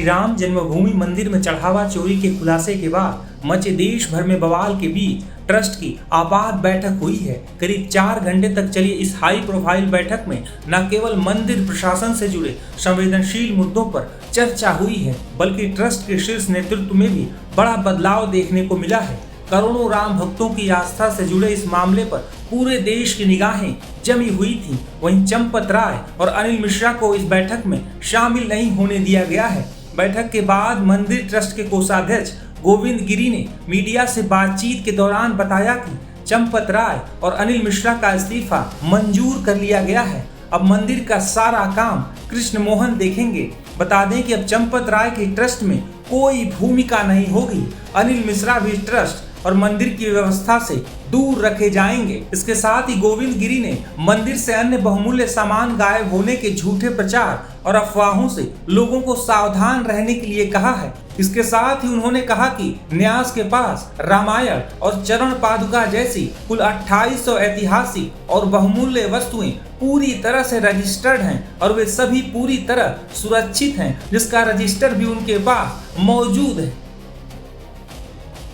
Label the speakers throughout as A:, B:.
A: राम जन्मभूमि मंदिर में चढ़ावा चोरी के खुलासे के बाद मचे देश भर में बवाल के बीच ट्रस्ट की आपात बैठक हुई है। करीब 4 घंटे तक चली इस हाई प्रोफाइल बैठक में न केवल मंदिर प्रशासन से जुड़े संवेदनशील मुद्दों पर चर्चा हुई है, बल्कि ट्रस्ट के शीर्ष नेतृत्व में भी बड़ा बदलाव देखने को मिला है। करोड़ों राम भक्तों की आस्था से जुड़े इस मामले पर पूरे देश की निगाहें जमी हुई थी। वहीं चंपत राय और अनिल मिश्रा को इस बैठक में शामिल नहीं होने दिया गया है। बैठक के बाद मंदिर ट्रस्ट के कोषाध्यक्ष गोविंद गिरी ने मीडिया से बातचीत के दौरान बताया कि चंपत राय और अनिल मिश्रा का इस्तीफा मंजूर कर लिया गया है। अब मंदिर का सारा काम कृष्ण मोहन देखेंगे। बता दें कि अब चंपत राय के ट्रस्ट में कोई भूमिका नहीं होगी। अनिल मिश्रा भी ट्रस्ट और मंदिर की व्यवस्था से दूर रखे जाएंगे। इसके साथ ही गोविंद गिरी ने मंदिर से अन्य बहुमूल्य सामान गायब होने के झूठे प्रचार और अफवाहों से लोगों को सावधान रहने के लिए कहा है। इसके साथ ही उन्होंने कहा कि न्यास के पास रामायण और चरण पादुका जैसी कुल 2800 ऐतिहासिक और बहुमूल्य वस्तुएं पूरी तरह से रजिस्टर्ड हैं और वे सभी पूरी तरह सुरक्षित हैं, जिसका रजिस्टर भी उनके पास मौजूद है।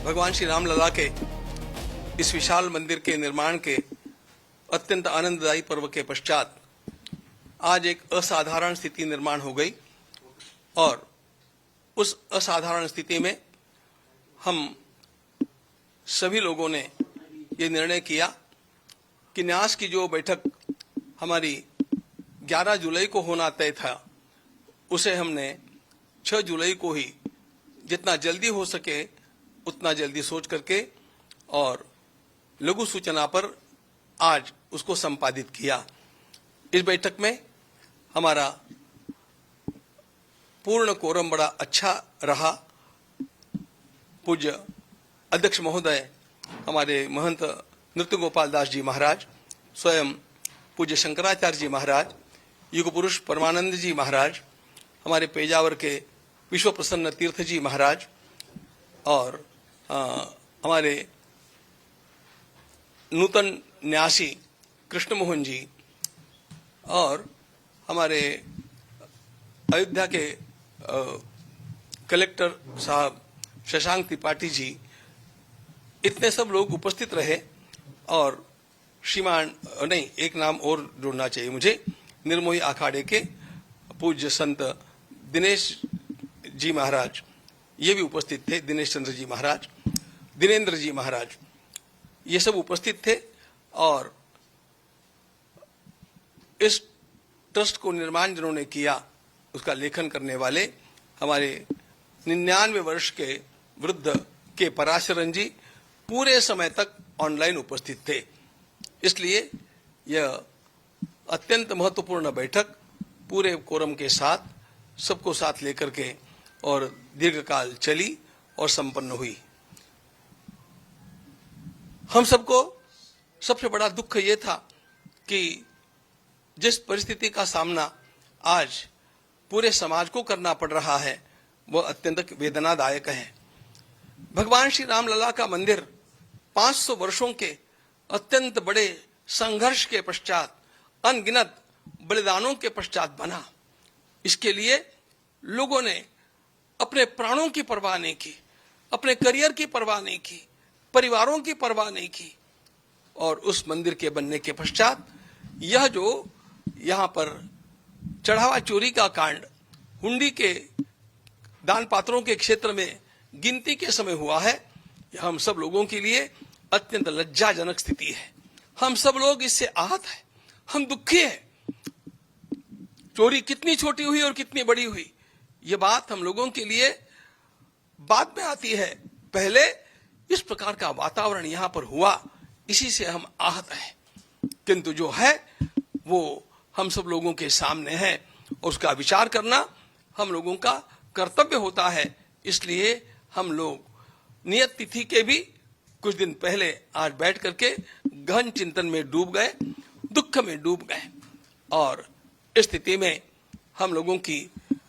B: भगवान श्री राम लला के इस विशाल मंदिर के निर्माण के अत्यंत आनंददायी पर्व के पश्चात आज एक असाधारण स्थिति निर्माण हो गई और उस असाधारण स्थिति में हम सभी लोगों ने ये निर्णय किया कि न्यास की जो बैठक हमारी 11 जुलाई को होना तय था, उसे हमने 6 जुलाई को ही जितना जल्दी हो सके उतना जल्दी सोच करके और लघु सूचना पर आज उसको संपादित किया। इस बैठक में हमारा पूर्ण कोरम बड़ा अच्छा रहा। पूज्य अध्यक्ष महोदय हमारे महंत नृत्य गोपाल दास जी महाराज, स्वयं पूज्य शंकराचार्य जी महाराज, युग पुरुष परमानंद जी महाराज, हमारे पेजावर के विश्व प्रसन्न तीर्थ जी महाराज और हमारे नूतन न्यासी कृष्ण मोहन जी और हमारे अयोध्या के कलेक्टर साहब शशांक त्रिपाठी जी, इतने सब लोग उपस्थित रहे। और श्रीमान नहीं, एक नाम और जोड़ना चाहिए मुझे, निर्मोही अखाड़े के पूज्य संत दिनेश जी महाराज, ये भी उपस्थित थे। दिनेश चंद्र जी महाराज, दिनेंद्र जी महाराज, ये सब उपस्थित थे। और इस ट्रस्ट को निर्माण जिन्होंने किया, उसका लेखन करने वाले हमारे 99 वर्ष के वृद्ध के पराशरन जी पूरे समय तक ऑनलाइन उपस्थित थे। इसलिए यह अत्यंत महत्वपूर्ण बैठक पूरे कोरम के साथ सबको साथ लेकर के और दीर्घकाल चली और संपन्न हुई। हम सबको सबसे बड़ा दुख ये था कि जिस परिस्थिति का सामना आज पूरे समाज को करना पड़ रहा है वह अत्यंत वेदनादायक है। भगवान श्री राम लला का मंदिर 500 वर्षों के अत्यंत बड़े संघर्ष के पश्चात, अनगिनत बलिदानों के पश्चात बना। इसके लिए लोगों ने अपने प्राणों की परवाह नहीं की, अपने करियर की परवाह नहीं की, परिवारों की परवाह नहीं की। और उस मंदिर के बनने के पश्चात यह जो यहाँ पर चढ़ावा चोरी का कांड हुंडी के दान पात्रों के क्षेत्र में गिनती के समय हुआ है, यह हम सब लोगों के लिए अत्यंत लज्जाजनक स्थिति है। हम सब लोग इससे आहत हैं, हम दुखी हैं। चोरी कितनी छोटी हुई और कितनी बड़ी हुई, ये बात हम लोगों के लिए बाद में आती है। पहले इस प्रकार का वातावरण यहाँ पर हुआ, इसी से हम आहत हैं। किंतु जो है वो हम सब लोगों के सामने है, उसका विचार करना हम लोगों का कर्तव्य होता है। इसलिए हम लोग नियत तिथि के भी कुछ दिन पहले आज बैठ करके गहन चिंतन में डूब गए, दुख में डूब गए। और इस स्थिति में हम लोगों की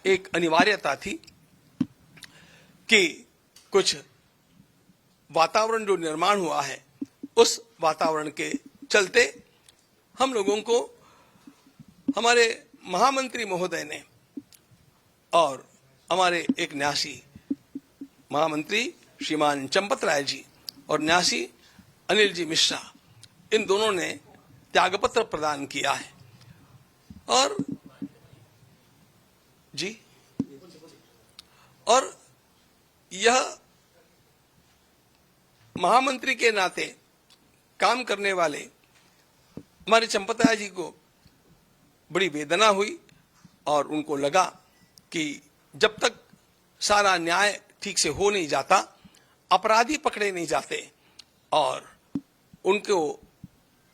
B: एक अनिवार्यता थी कि कुछ वातावरण जो निर्माण हुआ है, उस वातावरण के चलते हम लोगों को हमारे महामंत्री महोदय ने और हमारे एक न्यासी महामंत्री श्रीमान चंपत राय जी और न्यासी अनिल जी मिश्रा, इन दोनों ने त्यागपत्र प्रदान किया है। और जी, और यह महामंत्री के नाते काम करने वाले हमारे चंपत राय जी को बड़ी वेदना हुई और उनको लगा कि जब तक सारा न्याय ठीक से हो नहीं जाता, अपराधी पकड़े नहीं जाते और उनको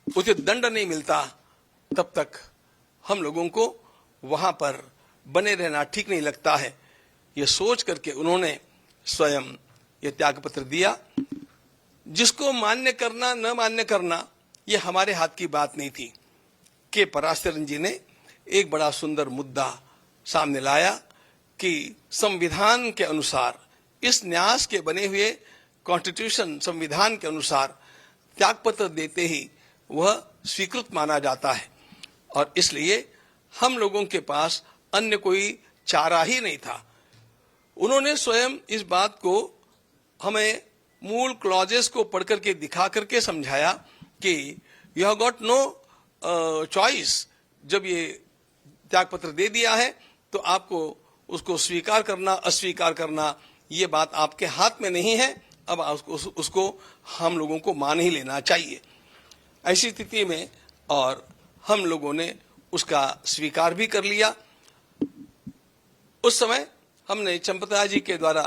B: उचित दंड नहीं मिलता, तब तक हम लोगों को वहां पर बने रहना ठीक नहीं लगता है। ये सोच करके उन्होंने स्वयं ये त्यागपत्र दिया। जिसको मान्य करना न मान्य करना ये हमारे हाथ की बात नहीं थी। के पराशरन जी ने एक बड़ा सुंदर मुद्दा सामने लाया कि संविधान के अनुसार, इस न्यास के बने हुए कॉन्स्टिट्यूशन संविधान के अनुसार त्यागपत्र देते ही वह स्वीकृत माना जाता है और इसलिए हम लोगों के पास अन्य कोई चारा ही नहीं था। उन्होंने स्वयं इस बात को हमें मूल क्लॉजेस को पढ़ करके दिखा करके समझाया कि you have got no choice. जब ये त्यागपत्र दे दिया है तो आपको उसको स्वीकार करना अस्वीकार करना ये बात आपके हाथ में नहीं है। अब उसको हम लोगों को मान ही लेना चाहिए। ऐसी स्थिति में और हम लोगों ने उसका स्वीकार भी कर लिया। उस समय हमने चंपता जी के द्वारा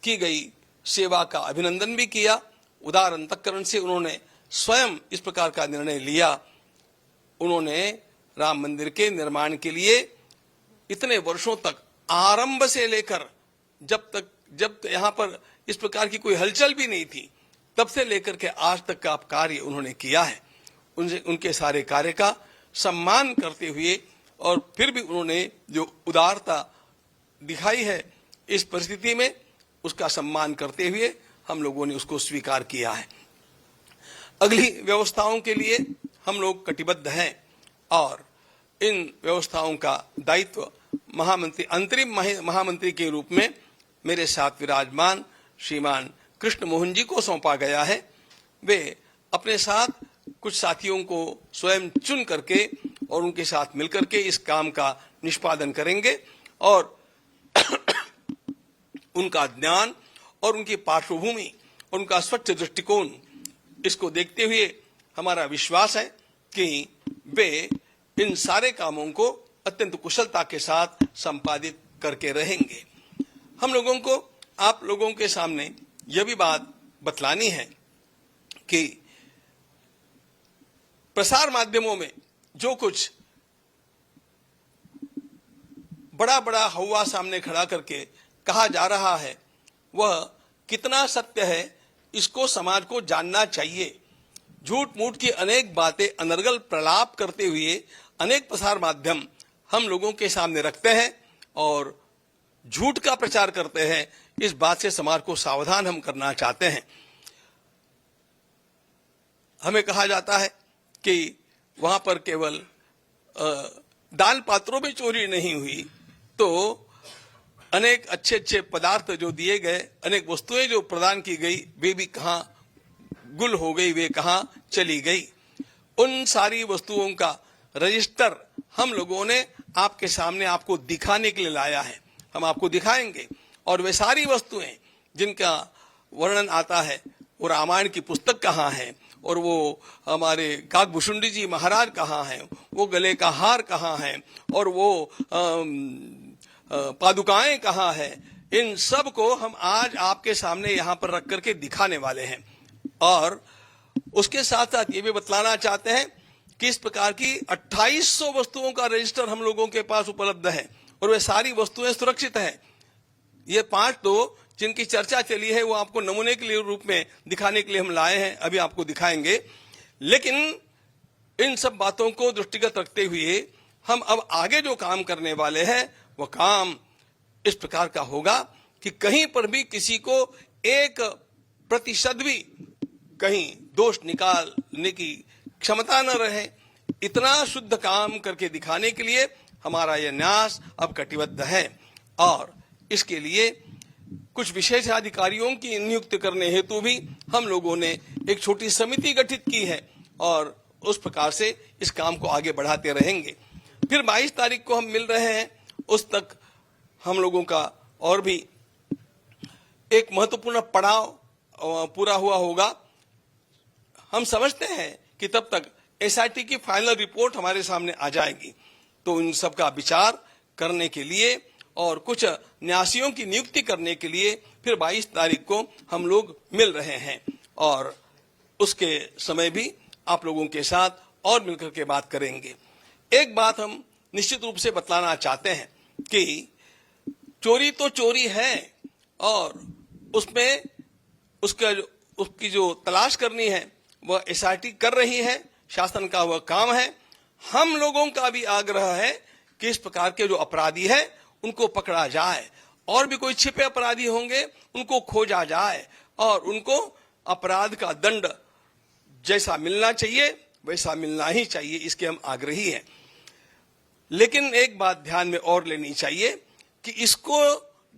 B: की गई सेवा का अभिनंदन भी किया। उदार अंतःकरण से उन्होंने स्वयं इस प्रकार का निर्णय लिया। उन्होंने राम मंदिर के निर्माण के लिए इतने वर्षों तक, आरंभ से लेकर जब यहाँ पर इस प्रकार की कोई हलचल भी नहीं थी, तब से लेकर के आज तक का कार्य उन्होंने किया है। उनके सारे कार्य का सम्मान करते हुए और फिर भी उन्होंने जो उदारता दिखाई है इस परिस्थिति में, उसका सम्मान करते हुए हम लोगों ने उसको स्वीकार किया है। अगली व्यवस्थाओं के लिए हम लोग कटिबद्ध हैं और इन व्यवस्थाओं का दायित्व महामंत्री, अंतरिम महामंत्री के रूप में मेरे साथ विराजमान श्रीमान कृष्ण मोहन जी को सौंपा गया है। वे अपने साथ कुछ साथियों को स्वयं चुन करके और उनके साथ मिलकर के इस काम का निष्पादन करेंगे और उनका ज्ञान और उनकी पार्श्वभूमि और उनका स्वच्छ दृष्टिकोण, इसको देखते हुए हमारा विश्वास है कि वे इन सारे कामों को अत्यंत कुशलता के साथ संपादित करके रहेंगे। हम लोगों को आप लोगों के सामने यह भी बात बतलानी है कि प्रसार माध्यमों में जो कुछ बड़ा बड़ा हवा सामने खड़ा करके कहा जा रहा है वह कितना सत्य है, इसको समाज को जानना चाहिए। झूठ मूठ की अनेक बातें अनर्गल प्रलाप करते हुए अनेक प्रसार माध्यम हम लोगों के सामने रखते हैं और झूठ का प्रचार करते हैं। इस बात से समाज को सावधान हम करना चाहते हैं। हमें कहा जाता है कि वहां पर केवल दान पात्रों में चोरी नहीं हुई, तो अनेक अच्छे अच्छे पदार्थ जो दिए गए, अनेक वस्तुएं जो प्रदान की गई, वे भी कहां गुल हो गई, वे कहां चली गई। उन सारी वस्तुओं का रजिस्टर हम लोगों ने आपके सामने आपको दिखाने के लिए लाया है। हम आपको दिखाएंगे और वे सारी वस्तुएं जिनका वर्णन आता है, वो रामायण की पुस्तक कहाँ है और वो हमारे काकभूषुंडी जी महाराज कहाँ हैं, वो गले का हार कहाँ है और वो पादुकाएं कहाँ है, इन सब को हम आज आपके सामने यहाँ पर रख करके दिखाने वाले हैं। और उसके साथ साथ ये भी बतलाना चाहते हैं कि इस प्रकार की 2800 वस्तुओं का रजिस्टर हम लोगों के पास उपलब्ध है और वे सारी वस्तुएं सुरक्षित हैं। ये 5 तो जिनकी चर्चा चली है वो आपको नमूने के लिए रूप में दिखाने के लिए हम लाए हैं, अभी आपको दिखाएंगे। लेकिन इन सब बातों को दृष्टिगत रखते हुए हम अब आगे जो काम करने वाले हैं वह काम इस प्रकार का होगा कि कहीं पर भी किसी को 1% भी कहीं दोष निकालने की क्षमता न रहे, इतना शुद्ध काम करके दिखाने के लिए हमारा यह न्यास अब कटिबद्ध है। और इसके लिए कुछ विशेष अधिकारियों की नियुक्ति करने हेतु भी हम लोगों ने एक छोटी समिति गठित की है और उस प्रकार से इस काम को आगे बढ़ाते रहेंगे। फिर 22 तारीख को हम मिल रहे हैं, उस तक हम लोगों का और भी एक महत्वपूर्ण पड़ाव पूरा हुआ होगा। हम समझते हैं कि तब तक एसआईटी की फाइनल रिपोर्ट हमारे सामने आ जाएगी, तो इन सब का विचार करने के लिए और कुछ न्यासियों की नियुक्ति करने के लिए फिर 22 तारीख को हम लोग मिल रहे हैं और उसके समय भी आप लोगों के साथ और मिलकर के बात करेंगे। एक बात हम निश्चित रूप से बतलाना चाहते हैं कि चोरी तो चोरी है और उसमें उसकी जो तलाश करनी है वह एसआईटी कर रही है, शासन का वह काम है। हम लोगों का भी आग्रह है कि इस प्रकार के जो अपराधी है उनको पकड़ा जाए और भी कोई छिपे अपराधी होंगे उनको खोजा जाए और उनको अपराध का दंड जैसा मिलना चाहिए वैसा मिलना ही चाहिए, इसके हम आग्रही हैं। लेकिन एक बात ध्यान में और लेनी चाहिए कि इसको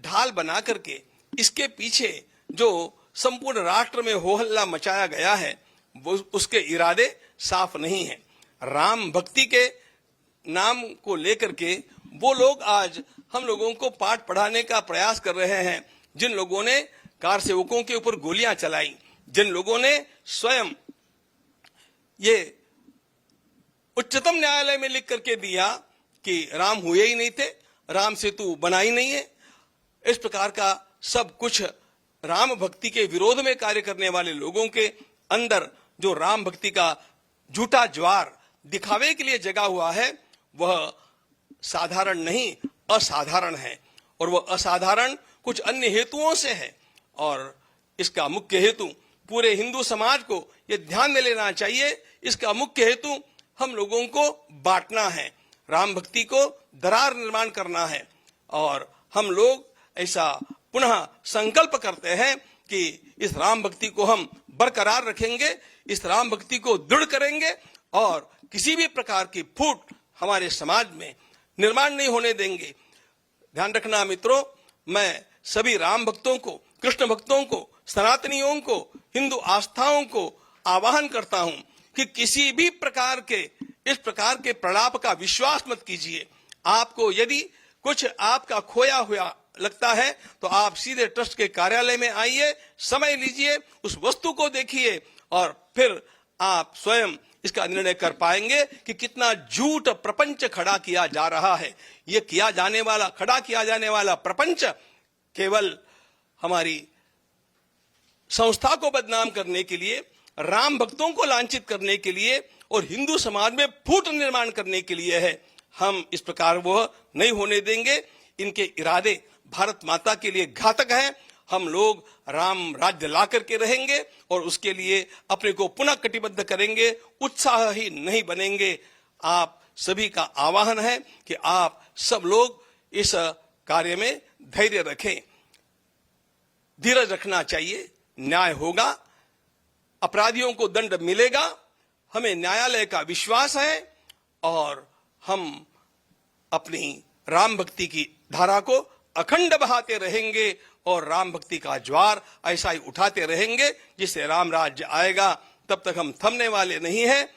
B: ढाल बना करके इसके पीछे जो संपूर्ण राष्ट्र में हो हल्ला मचाया गया है वो उसके इरादे साफ नहीं है। राम भक्ति के नाम को लेकर के वो लोग आज हम लोगों को पाठ पढ़ाने का प्रयास कर रहे हैं, जिन लोगों ने कार सेवकों के ऊपर गोलियां चलाई, जिन लोगों ने स्वयं ये उच्चतम न्यायालय में लिख करके दिया कि राम हुए ही नहीं थे, राम सेतु बना ही नहीं है, इस प्रकार का सब कुछ राम भक्ति के विरोध में कार्य करने वाले लोगों के अंदर जो राम भक्ति का झूठा ज्वार दिखावे के लिए जगा हुआ है वह साधारण नहीं असाधारण है और वह असाधारण कुछ अन्य हेतुओं से है और इसका मुख्य हेतु पूरे हिंदू समाज को यह ध्यान में लेना चाहिए। इसका मुख्य हेतु हम लोगों को बांटना है, राम भक्ति को दरार निर्माण करना है और हम लोग ऐसा पुनः संकल्प करते हैं कि इस राम भक्ति को हम बरकरार रखेंगे, इस राम भक्ति को दृढ़ करेंगे और किसी भी प्रकार की फूट हमारे समाज में निर्माण नहीं होने देंगे। ध्यान रखना मित्रों, मैं सभी राम भक्तों को, कृष्ण भक्तों को, सनातनियों को, हिंदू आस्थाओं को आह्वान करता हूं कि किसी भी प्रकार के इस प्रकार के प्रलाप का विश्वास मत कीजिए। आपको यदि कुछ आपका खोया हुआ लगता है तो आप सीधे ट्रस्ट के कार्यालय में आइए, समय लीजिए, उस वस्तु को देखिए और फिर आप स्वयं इसका निर्णय कर पाएंगे कि कितना झूठ प्रपंच खड़ा किया जा रहा है। ये खड़ा किया जाने वाला प्रपंच केवल हमारी संस्था को बदनाम करने के लिए, राम भक्तों को लांछित करने के लिए और हिंदू समाज में फूट निर्माण करने के लिए है। हम इस प्रकार वह नहीं होने देंगे। इनके इरादे भारत माता के लिए घातक हैं। हम लोग राम राज्य ला करके रहेंगे और उसके लिए अपने को पुनः कटिबद्ध करेंगे, उत्साही नहीं बनेंगे। आप सभी का आह्वान है कि आप सब लोग इस कार्य में धैर्य रखें, धीरज रखना चाहिए, न्याय होगा, अपराधियों को दंड मिलेगा, हमें न्यायालय का विश्वास है और हम अपनी राम भक्ति की धारा को अखंड बहाते रहेंगे और राम भक्ति का ज्वार ऐसा ही उठाते रहेंगे जिससे राम राज्य आएगा। तब तक हम थमने वाले नहीं हैं।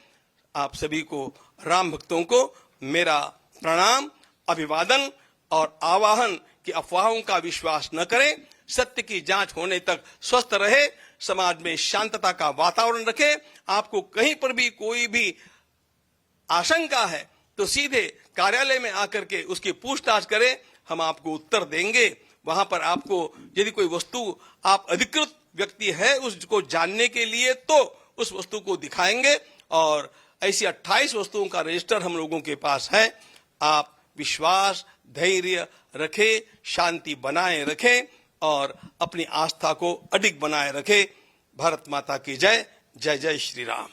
B: आप सभी को, राम भक्तों को मेरा प्रणाम, अभिवादन और आवाहन कि अफवाहों का विश्वास न करें, सत्य की जांच होने तक स्वस्थ रहे, समाज में शांतता का वातावरण रखें। आपको कहीं पर भी कोई भी आशंका है तो सीधे कार्यालय में आकर के उसकी पूछताछ करें, हम आपको उत्तर देंगे। वहां पर आपको यदि कोई वस्तु आप अधिकृत व्यक्ति है उसको जानने के लिए तो उस वस्तु को दिखाएंगे और ऐसी 28 वस्तुओं का रजिस्टर हम लोगों के पास है। आप विश्वास, धैर्य रखें, शांति बनाए रखें और अपनी आस्था को अडिग बनाए रखें। भारत माता की जय। जय जय श्री राम।